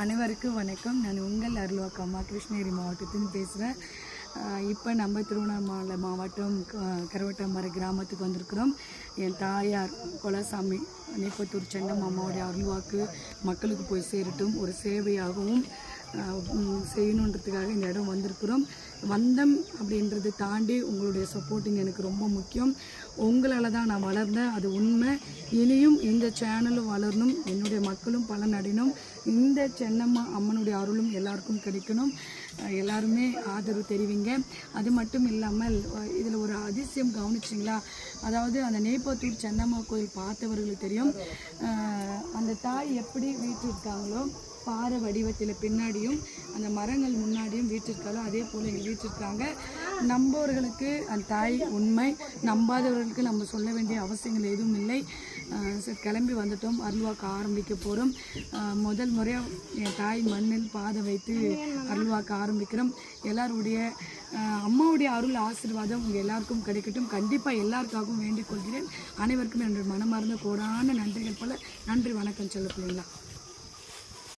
அனைவருக்கும் வணக்கம். நான் உங்கள் அருள்வாக்கு அம்மா கிருஷ்ணகிரி மாவட்டத்தின்னு பேசுகிறேன். இப்போ நம்ம திருவண்ணாமலை மாவட்டம் கருவட்டமரை கிராமத்துக்கு வந்திருக்கிறோம். என் தாயார் குலசாமி நெய்ப்பத்தூர் சென்னம் அம்மாவுடைய அருள்வாக்கு மக்களுக்கு போய் சேரட்டும், ஒரு சேவையாகவும் செய்யணுன்றதுக்காக இந்த இடம் வந்திருக்கிறோம். வந்தம் அப்படின்றத தாண்டி உங்களுடைய சப்போர்ட்டிங் எனக்கு ரொம்ப முக்கியம். உங்களால் தான் நான் வளர்ந்தேன், அது உண்மை. இனியும் இந்த சேனலும் வளரணும், என்னுடைய மக்களும் பலனடையணும், இந்த சென்னம்மா அம்மனுடைய அருளும் எல்லாருக்கும் கிடைக்கணும். எல்லாருமே ஆதரவு தெரிவிங்க. அது மட்டும் இல்லாமல் இதில் ஒரு அதிசயம் கவனிச்சிங்களா? அதாவது அந்த நெய்ப்பத்தூர் சென்னம்மா கோயில் பார்த்தவர்களுக்கு தெரியும். அந்த தாய் எப்படி வீட்டிருக்காங்களோ பாறை வடிவத்தில் பின்னாடியும் அந்த மரங்கள் முன்னாடியும் வீட்டிருக்காளோ அதே போல் எங்கள் வீட்டிருக்காங்க. நம்பவர்களுக்கு அந்த தாய் உண்மை, நம்பாதவர்களுக்கு நம்ம சொல்ல வேண்டிய அவசியங்கள் எதுவும் இல்லை. சரி, கிளம்பி வந்துட்டோம், அருள்வாக்கு ஆரம்பிக்க போகிறோம். முதல் முறையாக என் தாய் மண்ணில் பாதை வைத்து அருள்வாக்கு ஆரம்பிக்கிறோம். எல்லாருடைய அம்மாவுடைய அருள் ஆசீர்வாதம் உங்கள் எல்லாருக்கும் கிடைக்கட்டும். கண்டிப்பாக எல்லாருக்காகவும் வேண்டிக் கொள்கிறேன். அனைவருக்கும் என்னுடைய மனமார்ந்த கோடான நன்றிகள் போல. நன்றி, வணக்கம் சொல்ல பிள்ளைங்களா.